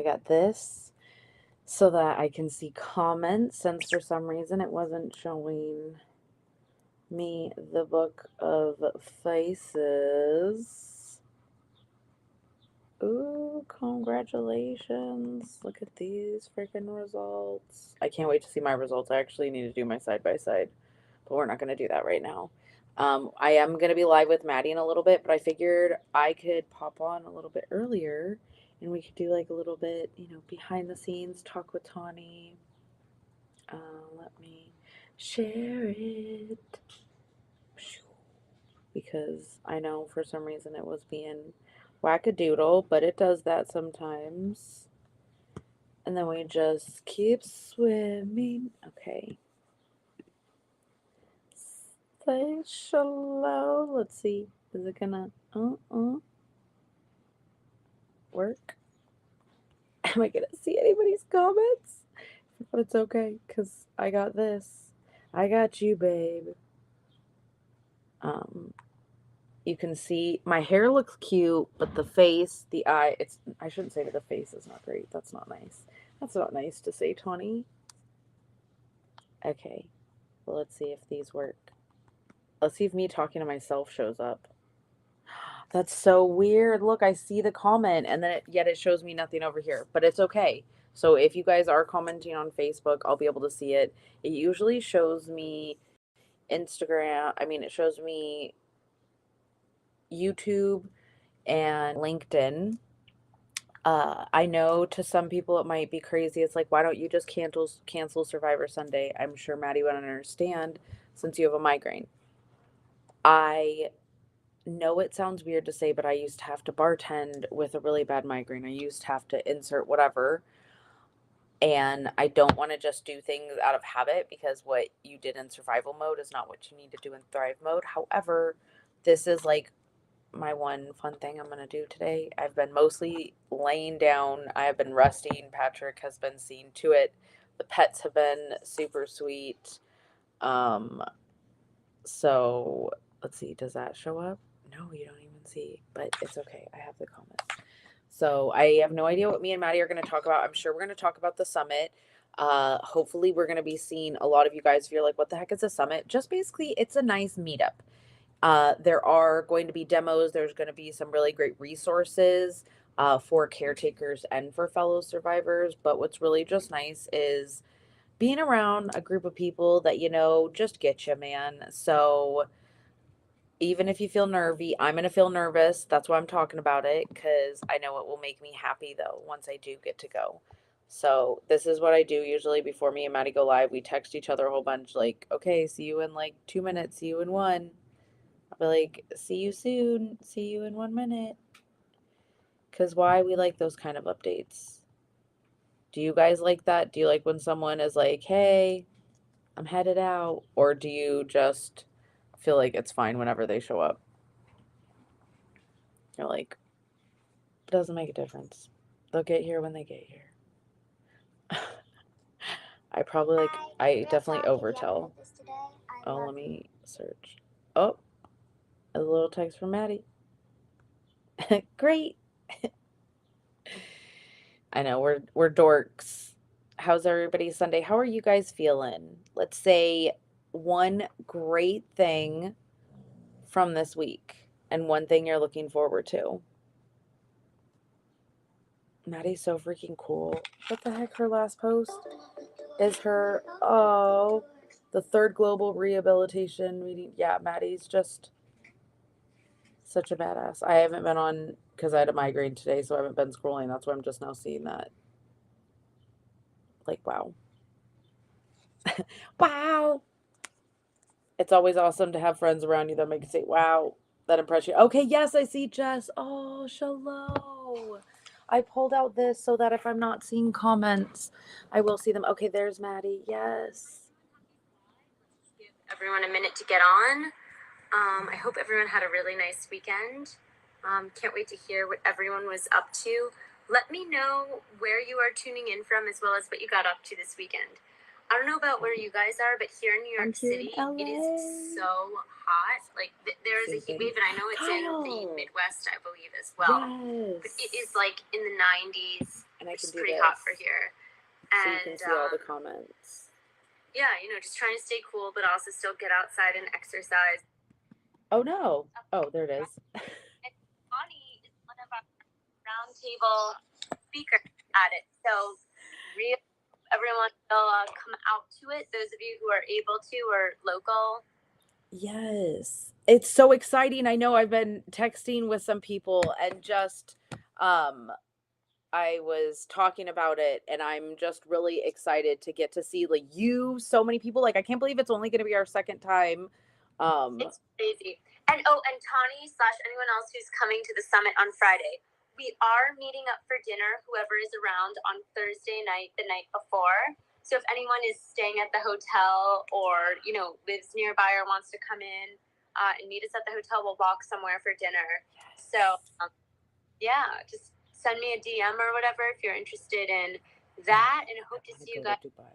I got this so that I can see comments, since for some reason it wasn't showing me the book of faces. Ooh, congratulations. Look at these freaking results. I can't wait to see my results. I actually need to do my side by side, but we're not going to do that right now. I am going to be live with Maddie in a little bit, but I figured I could pop on a little bit earlier and we could do like a little bit, behind the scenes talk with Tawny. Let me share it because I know for some reason it was being wackadoodle, but it does that sometimes. And then we just keep swimming. Okay. Say shallow. Let's see. Is it gonna work? Am I gonna see anybody's comments? But it's okay, because I got this. I got you, babe. You can see my hair looks cute, but the face, the eye, I shouldn't say that the face is not great. That's not nice. That's not nice to say, Tawny. Okay. Well, let's see if these work. Let's see if me talking to myself shows up. That's so weird. Look, I see the comment and then yet it shows me nothing over here, but it's okay. So if you guys are commenting on Facebook, I'll be able to see it. It usually shows me Instagram. It shows me YouTube and LinkedIn. I know to some people it might be crazy. It's like, why don't you just cancel Survivor Sunday? I'm sure Maddie would understand since you have a migraine. I know it sounds weird to say, but I used to have to bartend with a really bad migraine. I used to have to insert whatever. And I don't want to just do things out of habit, because what you did in survival mode is not what you need to do in thrive mode. However, this is like my one fun thing I'm going to do today. I've been mostly laying down. I have been resting. Patrick has been seeing to it. The pets have been super sweet. So let's see. Does that show up? No, you don't even see, but it's okay. I have the comments. So I have no idea what me and Maddie are going to talk about. I'm sure we're going to talk about the summit. Hopefully we're going to be seeing a lot of you guys. If you're like, what the heck is a summit? Just basically, it's a nice meetup. There are going to be demos. There's going to be some really great resources for caretakers and for fellow survivors. But what's really just nice is being around a group of people that, just get you, man. So even if you feel nervy, I'm going to feel nervous. That's why I'm talking about it, because I know it will make me happy, though, once I do get to go. So this is what I do usually before me and Maddie go live. We text each other a whole bunch, like, okay, see you in like 2 minutes, see you in 1. I'll be like, see you soon, see you in 1 minute. Because why? We like those kind of updates. Do you guys like that? Do you like when someone is like, hey, I'm headed out? Or do you just feel like it's fine whenever they show up? You're like, it doesn't make a difference. They'll get here when they get here. I definitely overtell. Oh, let me search. Oh, a little text from Maddie. Great. I know we're dorks. How's everybody Sunday? How are you guys feeling? Let's say one great thing from this week and one thing you're looking forward to. Maddie's so freaking cool. What the heck? Her last post is her, the third global rehabilitation meeting. Yeah, Maddie's just such a badass. I haven't been on because I had a migraine today, so I haven't been scrolling. That's why I'm just now seeing that. Like, wow. Wow. It's always awesome to have friends around you that make you say, wow, that impress you. Okay, yes, I see Jess. Oh, shalom. I pulled out this so that if I'm not seeing comments, I will see them. Okay, there's Maddie. Yes. Give everyone a minute to get on. I hope everyone had a really nice weekend. Can't wait to hear what everyone was up to. Let me know where you are tuning in from, as well as what you got up to this weekend. I don't know about where you guys are, but here in New York City, it is so hot. Like, there is a heat wave, and I know it's in the Midwest, I believe, as well. Yes. But it is like in the 90s. And I which can is do pretty this hot for here. so you can And see all the comments. yeah, just trying to stay cool, but also still get outside and exercise. Oh no. Oh, there it is. And Bonnie is one of our roundtable speakers at it. So everyone will come out to it. Those of you who are able to or local. Yes. It's so exciting. I know I've been texting with some people and just I was talking about it and I'm just really excited to get to see like so many people. Like I can't believe it's only gonna be our second time. It's crazy. And Tani / anyone else who's coming to the summit on Friday, we are meeting up for dinner, whoever is around, on Thursday night, the night before. So if anyone is staying at the hotel or, lives nearby or wants to come in and meet us at the hotel, we'll walk somewhere for dinner. Yes. So, yeah, just send me a DM or whatever if you're interested in that, and I hope to see you guys. Dubai.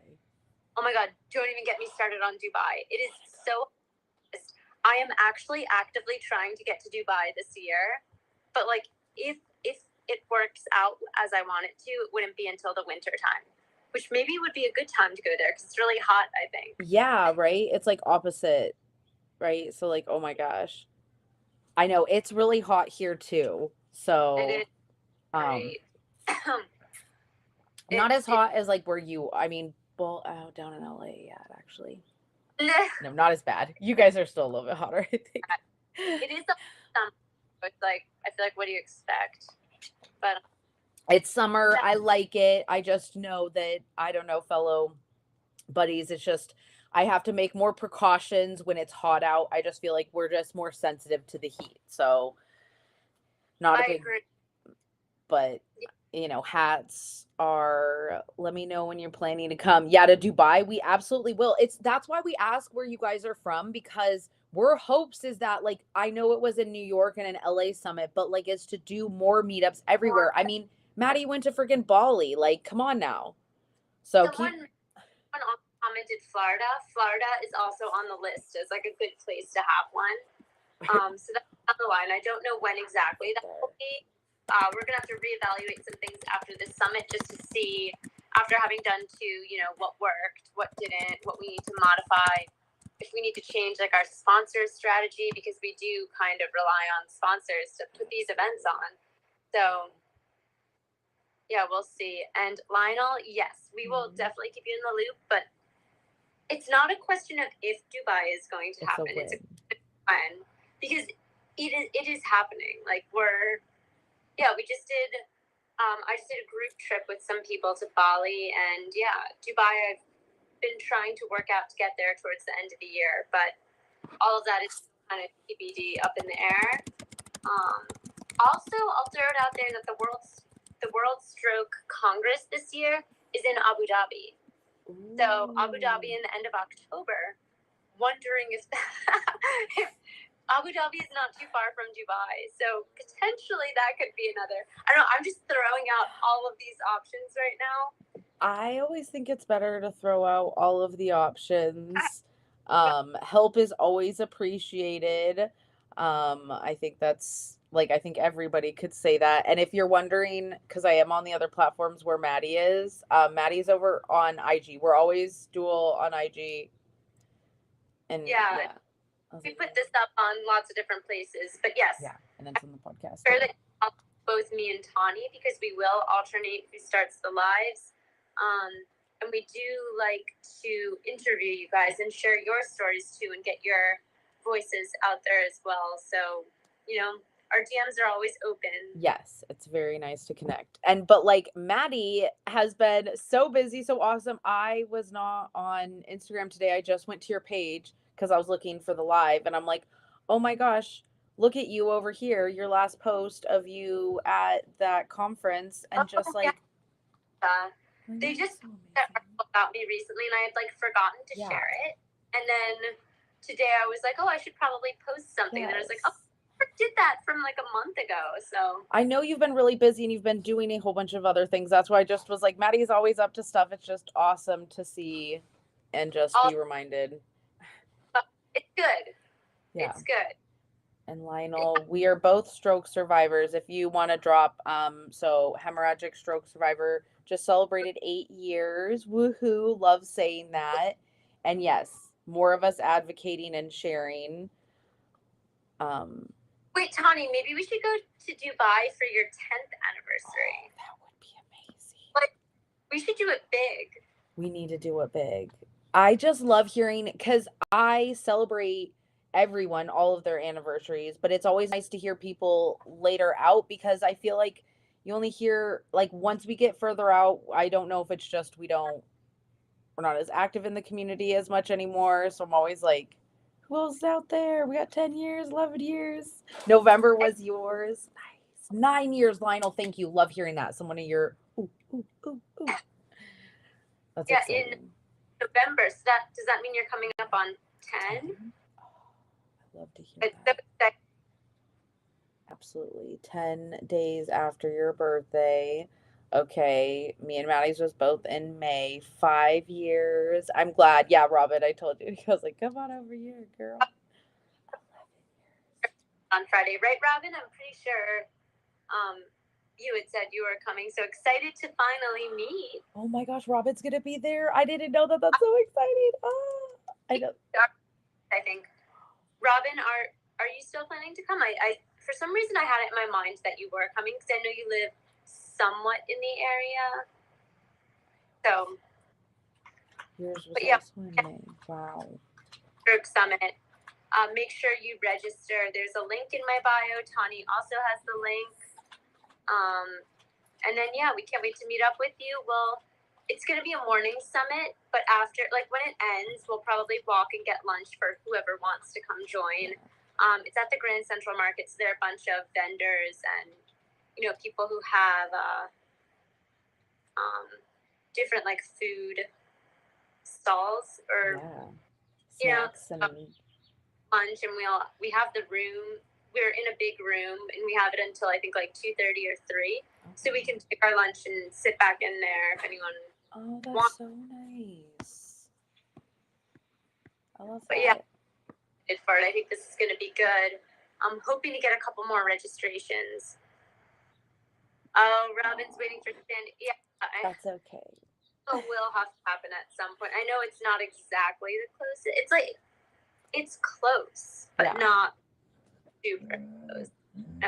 Oh my God, don't even get me started on Dubai. It is so... I am actually actively trying to get to Dubai this year, but like if it works out as I want it to, it wouldn't be until the winter time, which maybe would be a good time to go there because it's really hot, I think. Yeah, right? It's like opposite, right? So like, oh my gosh. I know it's really hot here too. So It is great. not as hot as like where you, I mean, well, down in LA, yeah, actually. No, not as bad. You guys are still a little bit hotter, I think. It is summer. It's like, I feel like, what do you expect? But it's summer. I like it. I just know that, I don't know, fellow buddies, it's just, I have to make more precautions when it's hot out. I just feel like we're just more sensitive to the heat. So, not a big, agree. But hats are, let me know when you're planning to come. Yeah, to Dubai, we absolutely will. That's why we ask where you guys are from, because we're hopes is that, like, I know it was in New York and an LA summit, but like it's to do more meetups everywhere. I mean, Maddie went to freaking Bali. Like, come on now. So someone commented Florida. Florida is also on the list as like a good place to have one. So that's on the line. I don't know when exactly that will be. We're gonna have to reevaluate some things after this summit just to see, after having done what worked, what didn't, what we need to modify, if we need to change like our sponsor strategy, because we do kind of rely on sponsors to put these events on. So yeah, we'll see. And Lionel, yes, we will definitely keep you in the loop, but it's not a question of if Dubai is going to happen. It's a when, because it is happening. Like we just did. I just did a group trip with some people to Bali, and yeah, Dubai. I've been trying to work out to get there towards the end of the year, but all of that is kind of TBD, up in the air. Also, I'll throw it out there that the World Stroke Congress this year is in Abu Dhabi. Ooh. So Abu Dhabi in the end of October. Wondering if Abu Dhabi is not too far from Dubai, so potentially that could be another. I don't know. I'm just throwing out all of these options right now. I always think it's better to throw out all of the options. Help is always appreciated. I think that's like, I think everybody could say that. And if you're wondering, because I am on the other platforms where Maddie is, Maddie's over on IG. We're always dual on IG. And yeah. We put this up on lots of different places, but yes. Yeah, and then it's on the podcast. Sure that both me and Tani, because we will alternate who starts the lives. And we do like to interview you guys and share your stories too and get your voices out there as well. So, our DMs are always open. Yes, it's very nice to connect. But like Maddie has been so busy, so awesome. I was not on Instagram today. I just went to your page because I was looking for the live, and I'm like, oh my gosh, look at you over here. Your last post of you at that conference, and just like, they just said that article about me recently, and I had like forgotten to share it. And then today I was like, oh, I should probably post something. Yes. And then I was like, oh, I did that from like a month ago. So I know you've been really busy and you've been doing a whole bunch of other things. That's why I just was like, Maddie's always up to stuff. It's just awesome to see and just be reminded. It's good. Yeah. It's good. And Lionel, we are both stroke survivors. If you want to drop, so hemorrhagic stroke survivor just celebrated 8 years. Woohoo! Love saying that. And yes, more of us advocating and sharing. Um, Wait, Tawny, maybe we should go to Dubai for your 10th oh, anniversary. that would be amazing. Like, we should do it big. We need to do it big. I just love hearing because I celebrate everyone all of their anniversaries, but it's always nice to hear people later out because I feel like you only hear like once we get further out, I don't know if it's just we're not as active in the community as much anymore. So I'm always like, who else is out there? We got 10 years, 11 years. November was yours. Nice. 9 years, Lionel. Thank you. Love hearing that. Someone of your ooh, ooh, ooh, ooh. That's Yeah, exciting. in November. So does that mean you're coming up on 10? 10? Oh, I love to hear It's that. so Absolutely. 10 days after your birthday. Okay. Me and Maddie's was both in May. 5 years. I'm glad. Yeah, Robin, I told you. He was like, come on over here, girl. 11 years. on Friday, right, Robin? I'm pretty sure you had said you were coming. So excited to finally meet. Oh my gosh, Robin's gonna be there. I didn't know that. That's so exciting. Oh, I know. I think. Robin, are you still planning to come? I for some reason I had it in my mind that you were coming because I know you live somewhat in the area. So Yours was but yeah, also in May. Wow. Stroke Summit. Make sure you register. There's a link in my bio. Tawny also has the link. And then yeah, we can't wait to meet up with you. It's gonna be a morning summit, but after like when it ends, we'll probably walk and get lunch for whoever wants to come join. It's at the Grand Central Market, so there are a bunch of vendors and people who have different like food stalls or Snacks and lunch, and we have the room. We're in a big room, and we have it until I think like 2:30 or 3, so we can take our lunch and sit back in there if anyone. Oh, that's so nice. I love that. But yeah, for it. I think this is going to be good. I'm hoping to get a couple more registrations. Oh, Robin's waiting for Stan. Yeah, that's okay. It will have to happen at some point. I know it's not exactly the closest. It's close, but not super close.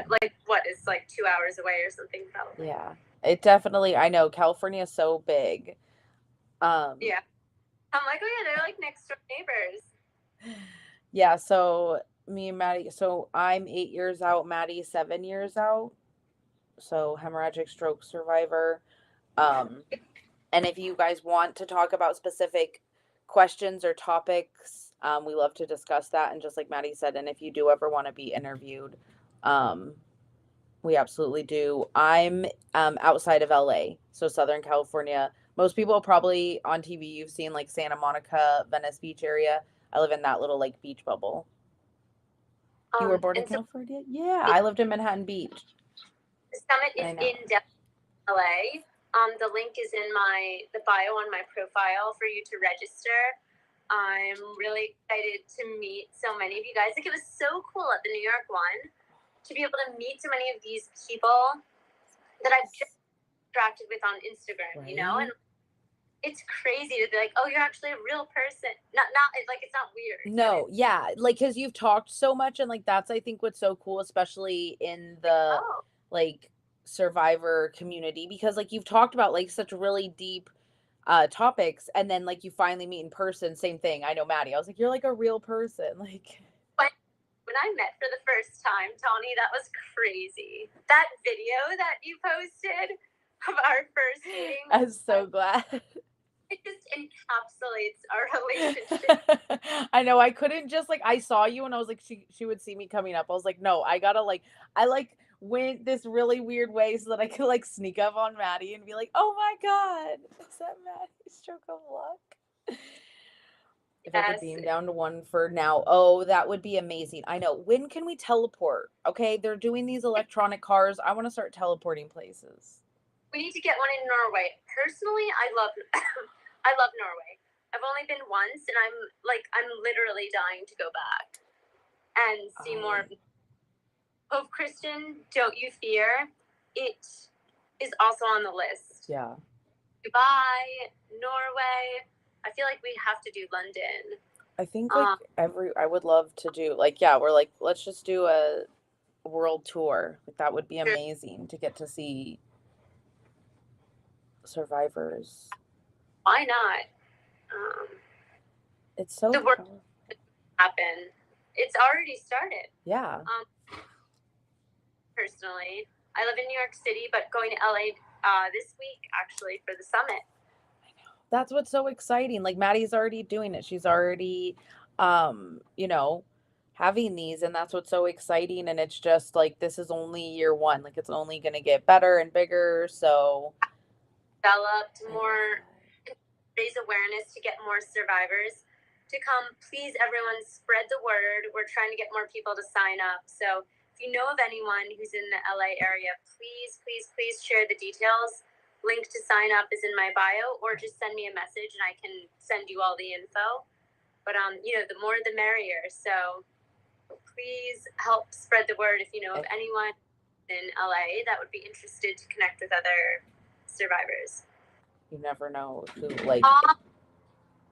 Like what? It's like 2 hours away or something, probably. Yeah, it definitely. I know California is so big. Yeah, I'm like, oh yeah, they're like next door neighbors. Yeah, so me and Maddie. So I'm 8 years out. Maddie's 7 years out. So hemorrhagic stroke survivor. And if you guys want to talk about specific questions or topics, we love to discuss that. And just like Maddie said, and if you do ever want to be interviewed, we absolutely do. I'm outside of LA, so Southern California. Most people probably on TV you've seen like Santa Monica, Venice Beach area. I live in that little like beach bubble. You were born in California? Yeah, I lived in Manhattan Beach. The summit is in LA. The link is in the bio on my profile for you to register. I'm really excited to meet so many of you guys. Like it was so cool at the New York one to be able to meet so many of these people that I've just interacted with on Instagram, right. And it's crazy to be like, oh, you're actually a real person. Not like it's not weird. No, yeah, like because you've talked so much, and like that's I think what's so cool, especially in the like survivor community, because like you've talked about like such really deep topics, and then like you finally meet in person. Same thing. I know Maddie. I was like, you're like a real person, like. When I met for the first time, Tawny, that was crazy. That video that you posted of our first meeting. I'm so glad. It just encapsulates our relationship. I know. I couldn't just like I saw you and I was like she would see me coming up. I was like, no, I gotta like I went this really weird way so that I could like sneak up on Maddie and be like, oh my god, is that Maddie's stroke of luck? If I could beam down to one for now, oh, that would be amazing. I know. When can we teleport? Okay, they're doing these electronic cars. I want to start teleporting places. We need to get one in Norway. Personally, I love Norway. I've only been once, and I'm literally dying to go back and see more. Hope Christian, Don't You Fear. It is also on the list. Yeah. Dubai, Norway. I feel like we have to do London. I think like I would love to do like, yeah, we're like, let's just do a world tour. Like that would be amazing to get to see survivors. Why not? Um, It's so the work powerful. happen. It's already started. Yeah. Personally, I live in New York City, but going to LA this week actually for the summit. That's what's so exciting. Like Maddie's already doing it. She's already you know, having these, and that's what's so exciting, and it's just like this is only year 1. Like it's only going to get better and bigger, so Developed more, raise awareness to get more survivors to come. Please, everyone, spread the word. We're trying to get more people to sign up. So if you know of anyone who's in the LA area, please, please, please share the details. Link to sign up is in my bio, or just send me a message and I can send you all the info. But you know, the more the merrier. So please help spread the word if you know of anyone in LA that would be interested to connect with other survivors. You never know who like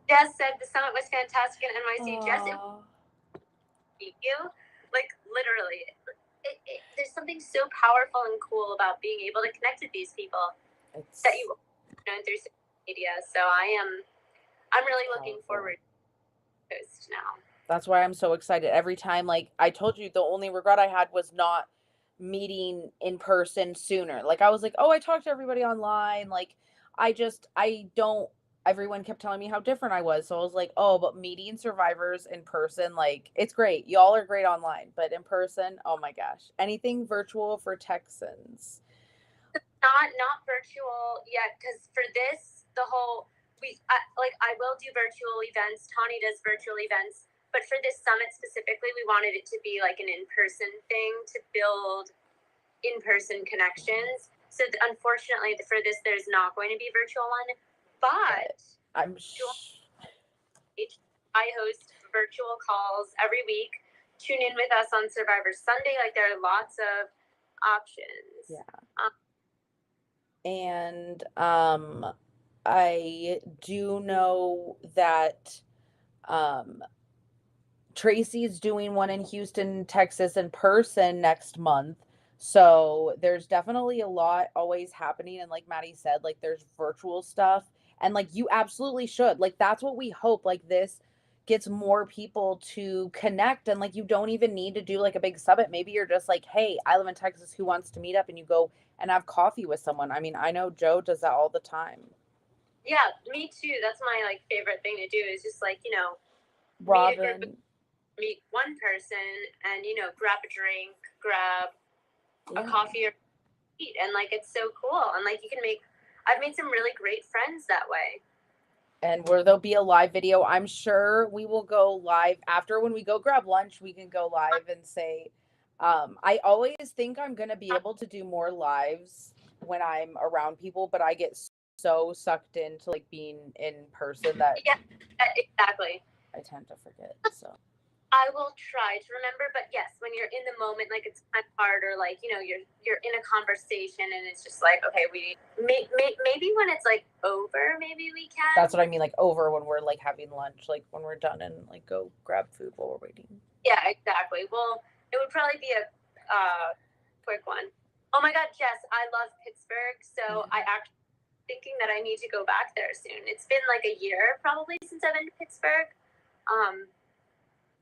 Jess said the summit was fantastic in NYC. Jess, meet you. Like literally, there's something so powerful and cool about being able to connect with these people that you know through social media. So I'm really looking forward to this now. That's why I'm so excited. Every time, like I told you, the only regret I had was not meeting in person sooner. Like I was like, oh, I talked to everybody online. Like I don't, everyone kept telling me how different I was. So I was like, oh, but meeting survivors in person, like it's great. Y'all are great online, but in person, oh my gosh. Anything virtual for Texans. Not virtual yet, because for this, the whole I will do virtual events. Tawny does virtual events. But for this summit specifically, we wanted it to be like an in-person thing to build in-person connections. So unfortunately, for this, there's not going to be a virtual one. But I host virtual calls every week. Tune in with us on Survivor Sunday. Like there are lots of options. Yeah. And I do know that Tracy's doing one in Houston, Texas in person next month. So there's definitely a lot always happening. And like Maddie said, like there's virtual stuff. And like you absolutely should. Like that's what we hope. Like this gets more people to connect. And like you don't even need to do like a big summit. Maybe you're just like, hey, I live in Texas. Who wants to meet up? And you go and have coffee with someone. I mean, I know Joe does that all the time. Yeah, me too. That's my like favorite thing to do is just like, you know, Robin. meet one person and, you know, grab a drink, grab a coffee or eat. And like, it's so cool. And like, I've made some really great friends that way. And where there'll be a live video. I'm sure we will go live after when we go grab lunch. We can go live and say, I always think I'm going to be able to do more lives when I'm around people, but I get so sucked into like being in person that yeah, exactly. I tend to forget. So I will try to remember, but yes, when you're in the moment, like it's kind of harder. Like, you know, you're in a conversation and it's just like, okay, we maybe when it's like over, maybe we can. That's what I mean, like over when we're like having lunch, like when we're done and like go grab food while we're waiting. Yeah, exactly. Well, it would probably be a quick one. Oh my God, Jess, I love Pittsburgh, so I actually thinking that I need to go back there soon. It's been like a year probably since I've been to Pittsburgh.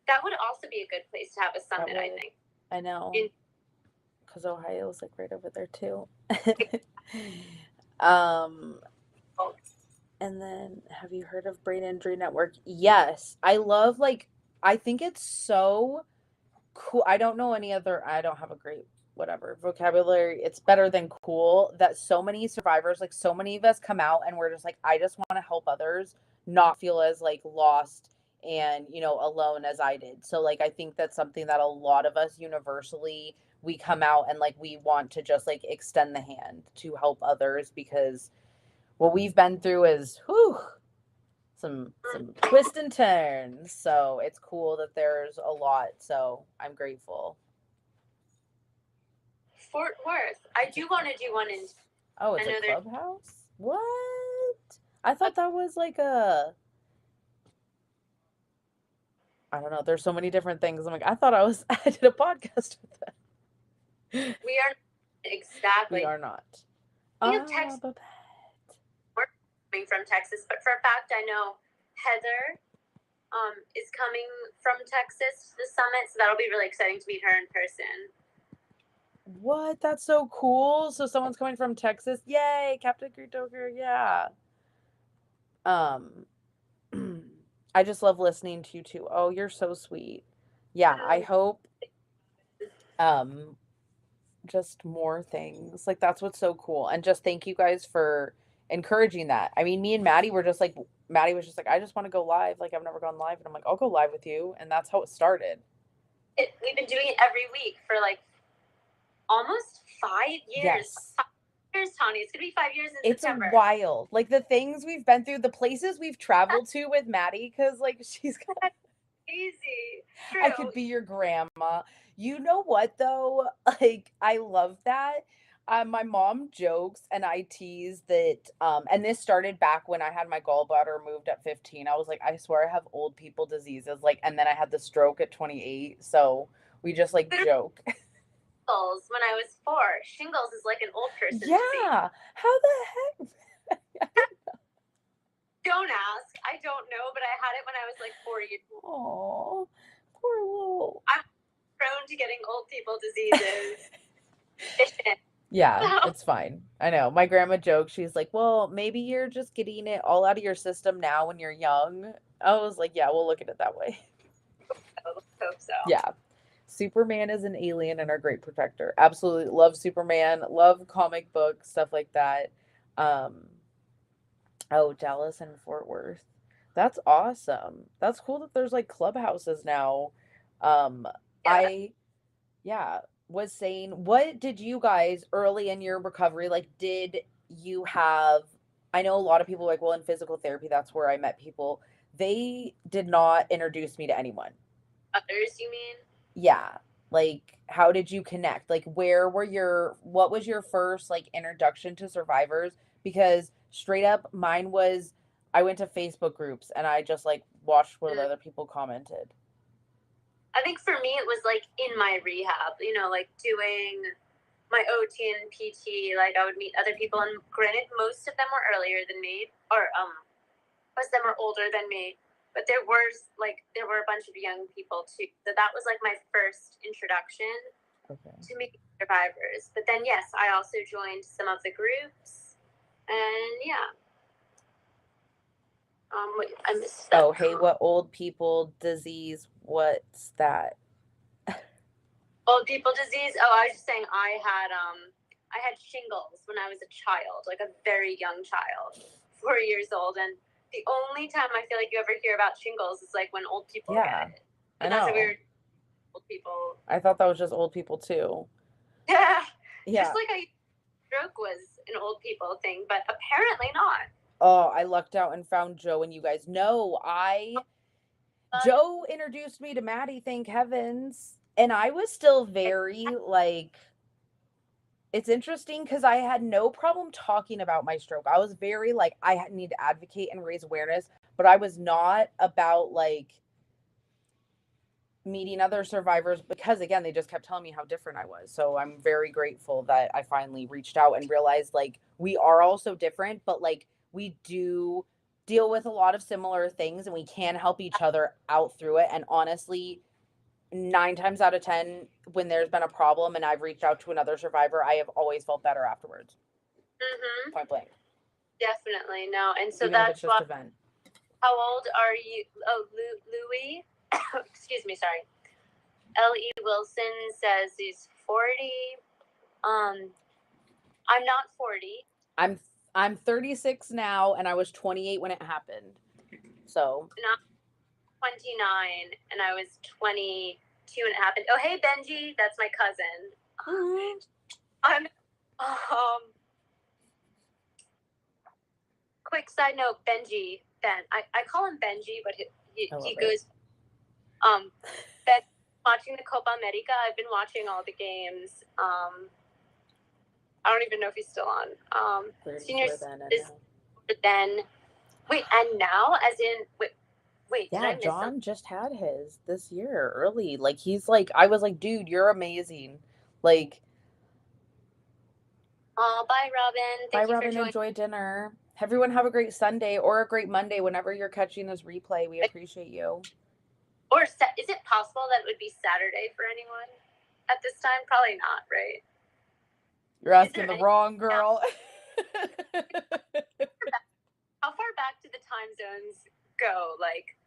That would also be a good place to have a summit, I think. I know. Because Ohio's like right over there too. And then have you heard of Brain Injury Network? Yes. I love like I think it's so cool. I don't know any other I don't have a great whatever vocabulary. It's better than cool that so many survivors, like so many of us come out and we're just like, I just want to help others not feel as like lost and, you know, alone as I did. So like I think that's something that a lot of us universally we come out and like we want to just like extend the hand to help others because what we've been through is some twists and turns. So it's cool that there's a lot. So I'm grateful. Fort Worth. I do want to do one in. Oh, I it's a know there's. clubhouse? What? I thought that was like a, I don't know. There's so many different things. I'm like, I thought I did a podcast with them. We are We exactly. are not. Speaking of Ah, Texas, but we're coming from Texas, but for a fact, I know Heather is coming from Texas to the summit, so that'll be really exciting to meet her in person. what? That's so cool. So someone's coming from Texas. Yay, Captain Creetoker. Yeah. Um, I just love listening to you too. Oh, you're so sweet. Yeah, I hope um just more things. Like that's what's so cool. And just thank you guys for encouraging that. I mean, me and Maddie were just like Maddie was just like, I just want to go live. Like I've never gone live. And I'm like, I'll go live with you. And that's how it started. We've been doing it every week for like almost 5 years. Yes. 5 years, Tawny. It's gonna be 5 years in September. It's wild. Like the things we've been through, the places we've traveled to with Maddie, because like she's got Easy. True. I could be your grandma. You know what though? Like I love that. My mom jokes and I tease that and this started back when I had my gallbladder removed at 15. I was like, I swear I have old people diseases. Like, and then I had the stroke at 28. So we just like joke. Shingles when I was 4. Shingles is like an old person disease. Yeah. How the heck? Don't ask. I don't know, but I had it when I was like 4 years old. Oh, poor little. I'm prone to getting old people diseases. Yeah, it's fine. I know. My grandma jokes. She's like, well, maybe you're just getting it all out of your system now when you're young. I was like, yeah, we'll look at it that way. Hope so. Yeah. Superman is an alien and our great protector. Absolutely love Superman. Love comic books, stuff like that. Oh, Dallas and Fort Worth. That's awesome. That's cool that there's like clubhouses now. Um, Yeah. yeah, was saying, what did you guys early in your recovery, like, did you have, I know a lot of people like, well, in physical therapy, that's where I met people. They did not introduce me to anyone. Others, you mean? Yeah. Like, how did you connect? Like, what was your first like introduction to survivors? Because straight up, mine was, I went to Facebook groups and I just like watched what other people commented. I think for me, it was like in my rehab, like doing my OT and PT. Like I would meet other people, and granted, most of them were earlier than me, or most of them were older than me. But there were a bunch of young people too. So that was like my first introduction to meet survivors. But then yes, I also joined some of the groups, and yeah. I missed that. Oh, hey, what old people disease? What's that? Old people disease. Oh, I was just saying I had shingles when I was a child, like a very young child, 4 years old, and the only time I feel like you ever hear about shingles is like when old people get it. I know. That's a weird old people. I thought that was just old people too. Yeah. Just like a stroke was an old people thing, but apparently not. Oh, I lucked out and found Joe, and you guys know Joe introduced me to Maddie, thank heavens. And I was still very like, it's interesting because I had no problem talking about my stroke. I was very like, I need to advocate and raise awareness, but I was not about like meeting other survivors because again, they just kept telling me how different I was. So I'm very grateful that I finally reached out and realized like we are all so different, but like we do deal with a lot of similar things and we can help each other out through it. And honestly, 9 times out of 10, when there's been a problem and I've reached out to another survivor, I have always felt better afterwards. Point blank. Definitely. No. And so even that's if it's just a vent. How old are you? Oh, Louis. Excuse me. Sorry. L.E. Wilson says he's 40. I'm not 40. I'm 36 now, and I was 28 when it happened. So. Not 29, and I was 22 when it happened. Oh, hey, Benji. That's my cousin. Quick side note, Ben. I call him Benji, but he goes, Ben, watching the Copa America. I've been watching all the games. I don't even know if he's still on. Senior then and is now. then. Wait, and now, as in, wait, did Yeah, I miss something? John just had his this year early. Like he's like I was like, dude, you're amazing. Like, Oh, bye, Robin. bye Thank you for Robin, joining. enjoy dinner. Everyone have a great Sunday or a great Monday whenever you're catching this replay. We appreciate you. Or is it possible that it would be Saturday for anyone at this time? Probably not, right? You're asking the wrong girl. How far back do the time zones go? Like,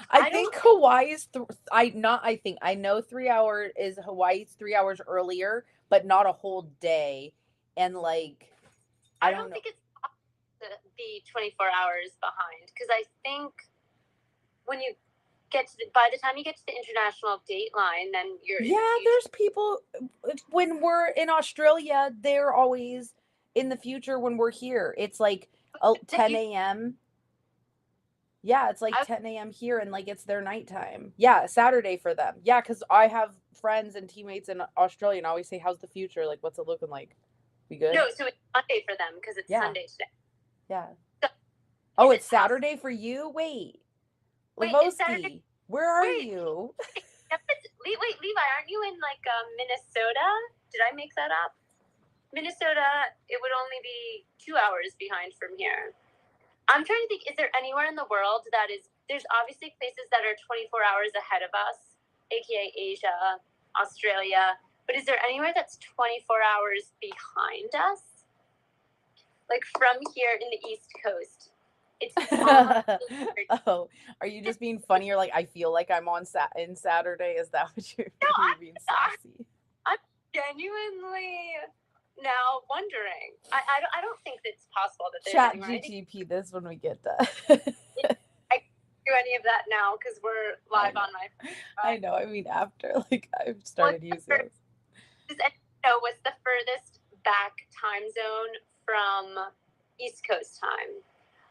I think Hawaii's I know 3 hours is Hawaii's 3 hours earlier, but not a whole day. And like I don't think it's to be 24 hours behind, because I think when you get to by the time you get to the international date line, then you're there's people when we're in Australia, they're always in the future when we're here. It's like 10 a.m. Yeah, it's like 10 a.m. here and like it's their nighttime. Yeah, Saturday for them. Yeah, because I have friends and teammates in Australia and I always say, how's the future? Like, what's it looking like? We good? No, so it's Monday for them because it's Sunday today. Yeah. So, oh, it's Saturday for you? Wait, Lavoski, where are you? Wait, Levi, aren't you in like Minnesota? Did I make that up? Minnesota, it would only be 2 hours behind from here. I'm trying to think, is there anywhere in the world that is, there's obviously places that are 24 hours ahead of us, aka Asia, Australia, but is there anywhere that's 24 hours behind us? Like from here in the East Coast. It's oh, are you just being funny or like I feel like I'm on in Saturday? Is that what you're being sassy? I'm genuinely now wondering. I don't think it's possible that there's Chat GTP this when we get done. I can't do any of that now because we're live on my phone. I know. I mean, after like I've started using it. Does anyone know what's the furthest back time zone from East Coast time?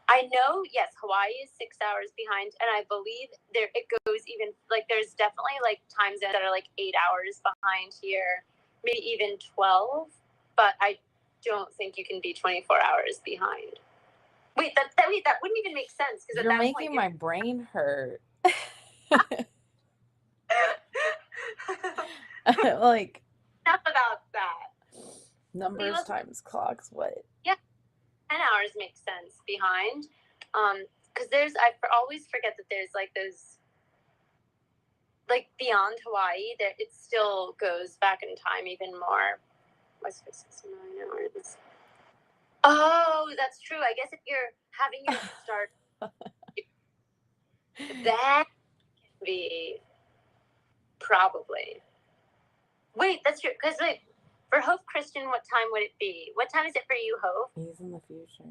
I know, yes, Hawaii is 6 hours behind, and I believe it goes even like there's definitely like time zones that are like 8 hours behind here, maybe even 12. But I don't think you can be 24 hours behind. Wait, that wouldn't even make sense because you're making my brain hurt. Like enough about that. Numbers times clocks. What? Yeah, 10 hours makes sense behind. Because I always forget that there's like those, like beyond Hawaii, that it still goes back in time even more. West Coast is 9 hours. Oh, that's true. I guess if you're having your start, that can be probably. Wait, that's true. Because wait, for Hope Christian, what time would it be? What time is it for you, Hope? He's in the future.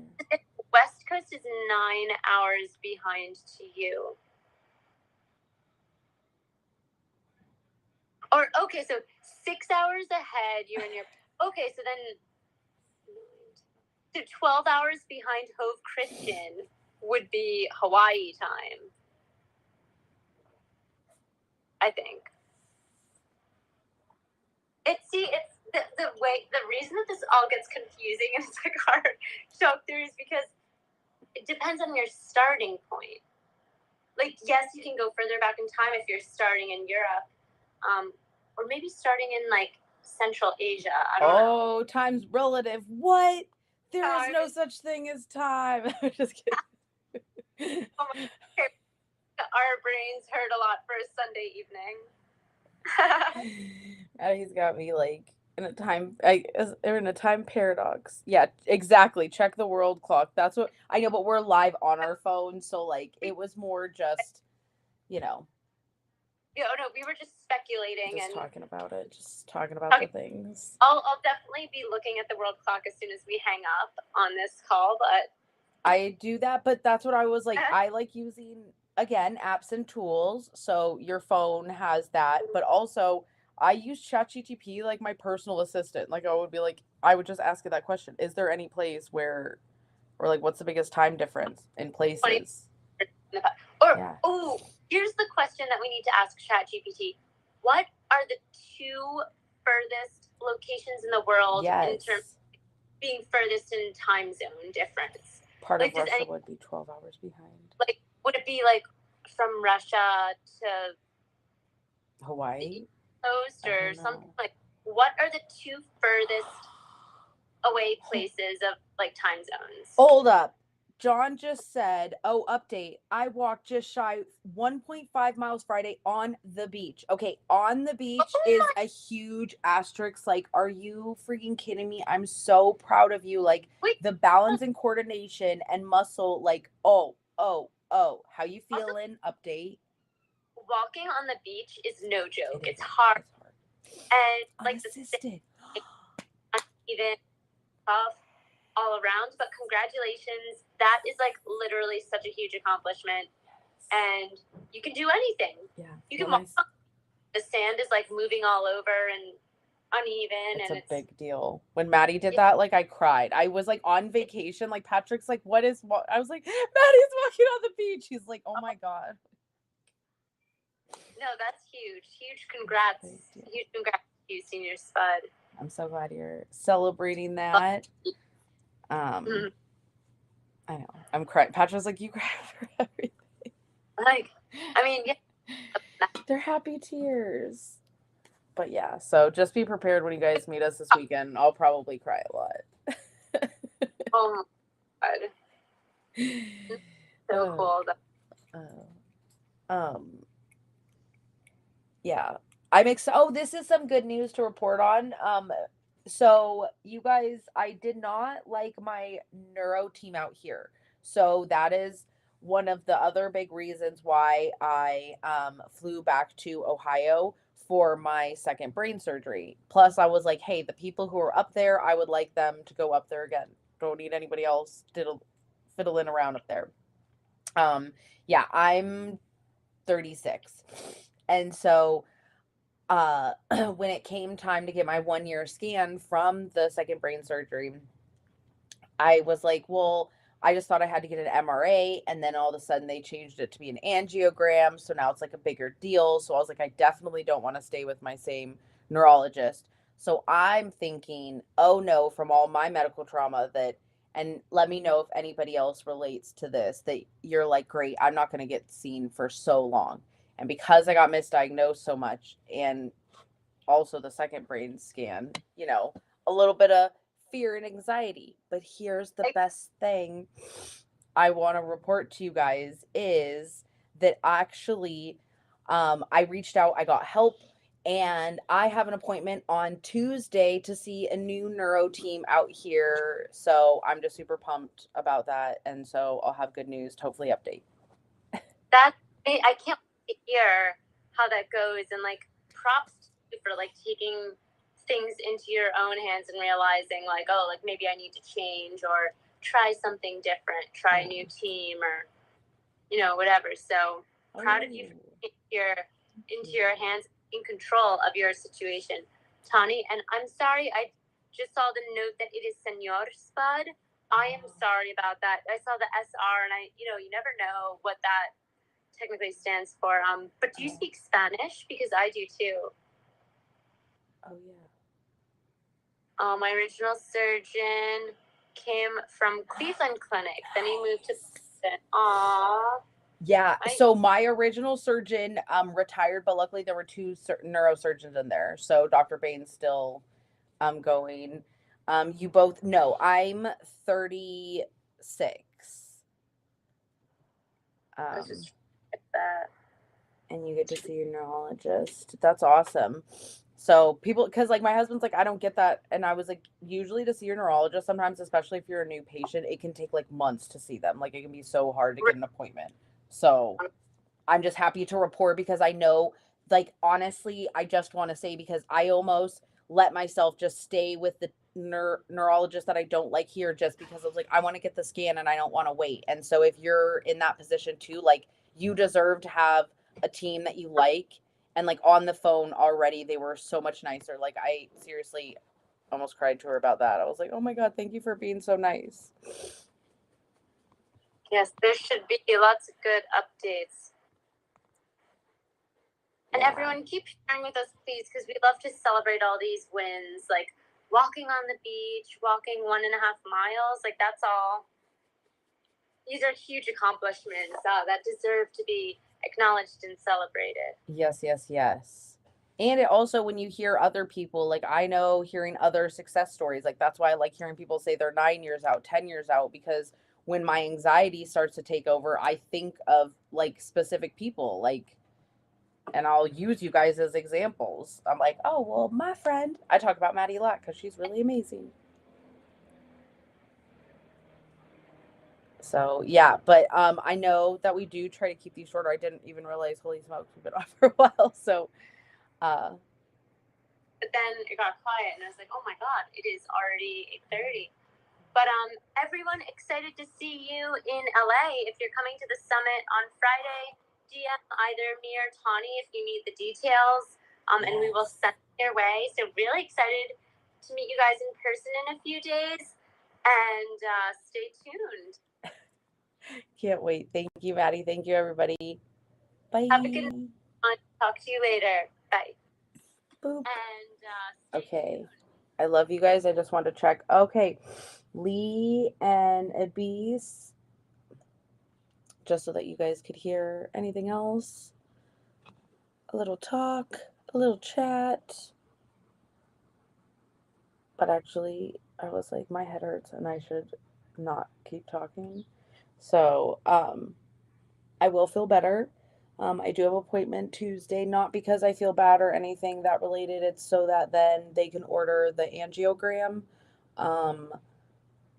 West Coast is 9 hours behind to you. Or, okay, so 6 hours ahead, you're in your... Okay, so then... So 12 hours behind Hove Christian would be Hawaii time. I think. It's the reason that this all gets confusing and it's like hard to talk through is because it depends on your starting point. Like, yes, you can go further back in time if you're starting in Europe, or maybe starting in like Central Asia. I don't know. Oh, time's relative. What? There is no such thing as time. I'm just kidding. Our brains hurt a lot for a Sunday evening. He's got me like in a time paradox. Yeah, exactly. Check the world clock. That's what I know, but we're live on our phone, so like it was more just, Yeah, no, we were just speculating just and talking about it, just talking about the things. I'll definitely be looking at the world clock as soon as we hang up on this call, but I do that, but that's what I was like. I like using again apps and tools, so your phone has that, but also I use ChatGTP like my personal assistant. Like I would just ask it that question: is there any place where, or like, what's the biggest time difference in places? Or here's the question that we need to ask ChatGPT: what are the 2 furthest locations in the world in terms Yes. of being furthest in time zone difference? Part Like, of does Russia any, would be 12 hours behind. like, would it be like from Russia to the Hawaii? East Coast I or don't something? know. Like, what are the two furthest away places of like time zones? Hold up. John just said, oh, update. I walked just shy 1.5 miles Friday on the beach. Okay, on the beach Oh is my! a huge asterisk. Like, are you freaking kidding me? I'm so proud of you. Like, Wait, the balance and coordination and muscle, like, oh. How you also feeling? Update. walking on the beach is no It joke. is. It's hard, It's hard. and like the Unassisted. even tough all around. But congratulations, that is like literally such a huge accomplishment, and you can do anything. Yeah. You can When walk. The sand is like moving all over and uneven, It's and a big deal. When Maddie did that, like I cried. I was like on vacation. Like Patrick's like, what is what? I was like, Maddie's walking on the beach. He's like, oh my God. no, that's huge. Huge congrats. Huge congrats to you, Senior Spud. I'm so glad you're celebrating that. Mhm. I know. I'm crying. Patrick's like, you cry for everything. Like, I mean, yeah. They're happy tears. But yeah, so just be prepared when you guys meet us this weekend. I'll probably cry a lot. Oh my God. So cool. Um, yeah. I'm excited. Oh, this is some good news to report on. So you guys, I did not like my neuro team out here. So that is one of the other big reasons why I flew back to Ohio for my second brain surgery. Plus, I was like, hey, the people who are up there, I would like them to go up there again. Don't need anybody else fiddling around up there. Yeah, I'm 36. And so when it came time to get my 1 year scan from the second brain surgery, I was like, well, I just thought I had to get an MRA. And then all of a sudden they changed it to be an angiogram. So now it's like a bigger deal. So I was like, I definitely don't want to stay with my same neurologist. So I'm thinking, oh no, from all my medical trauma that, and let me know if anybody else relates to this, that you're like, great, I'm not going to get seen for so long. And because I got misdiagnosed so much and also the second brain scan, a little bit of fear and anxiety. But here's the best thing I want to report to you guys is that actually I reached out, I got help, and I have an appointment on Tuesday to see a new neuro team out here. So I'm just super pumped about that. And so I'll have good news to hopefully update. That's I can't wait to hear how that goes, and like props to you for like taking things into your own hands and realizing like, oh, like maybe I need to change or try something different, try a new team or whatever. So proud of you for taking into your hands, in control of your situation, Tani. And I'm sorry, I just saw the note that it is Senor Spud. I am sorry about that. I saw the SR, and you never know what that technically stands for. But do you speak Spanish? Because I do too. Oh yeah. My original surgeon came from Cleveland Clinic. Then he moved to Boston. Aww. Yeah. So my original surgeon retired, but luckily there were two neurosurgeons in there. So Dr. Bain's still going. You both know I'm 36. I just get that. And you get to see your neurologist. That's awesome. So people, because like my husband's like, I don't get that. And I was like, usually to see your neurologist, sometimes, especially if you're a new patient, it can take like months to see them. Like it can be so hard to get an appointment. So I'm just happy to report because I know, like, honestly, I just want to say because I almost let myself just stay with the neurologist that I don't like here just because I was like, I want to get the scan and I don't want to wait. And so if you're in that position too, like, you deserve to have a team that you like. And like on the phone already, they were so much nicer. Like, I seriously almost cried to her about that. I was like, oh my God, thank you for being so nice. Yes, there should be lots of good updates. And Yeah. everyone keep sharing with us, please, because we love to celebrate all these wins, like walking on the beach, walking 1.5 miles. Like, that's all. These are huge accomplishments that deserve to be acknowledged and celebrated. Yes, yes, yes. And it also, when you hear other people, like I know hearing other success stories, like that's why I like hearing people say they're 9 years out, 10 years out, because when my anxiety starts to take over, I think of like specific people, like, and I'll use you guys as examples. I'm like, oh, well, my friend, I talk about Maddie a lot because she's really amazing. So yeah, but I know that we do try to keep these shorter. I didn't even realize, holy smokes, we've been on for a while. So uh But then it got quiet, and I was like, oh my God, it is already 8:30. But everyone excited to see you in LA. If you're coming to the summit on Friday, DM either me or Tawny if you need the details, and we will send it your way. So really excited to meet you guys in person in a few days, and stay tuned. Can't wait. Thank you, Maddie. Thank you, everybody. Have a good Bye. night. Talk to you later. Bye. Boop. And Okay. tuned. I love you guys. I just want to check. Okay. Lee and Abis, just so that you guys could hear anything else. A little talk, a little chat. But actually, I was like, my head hurts and I should not keep talking. So, I will feel better. I do have an appointment Tuesday, not because I feel bad or anything that related. It's so that then they can order the angiogram. Um,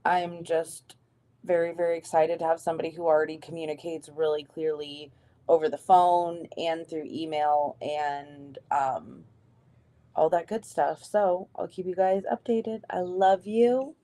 I'm just very, very excited to have somebody who already communicates really clearly over the phone and through email and all that good stuff. So I'll keep you guys updated. I love you.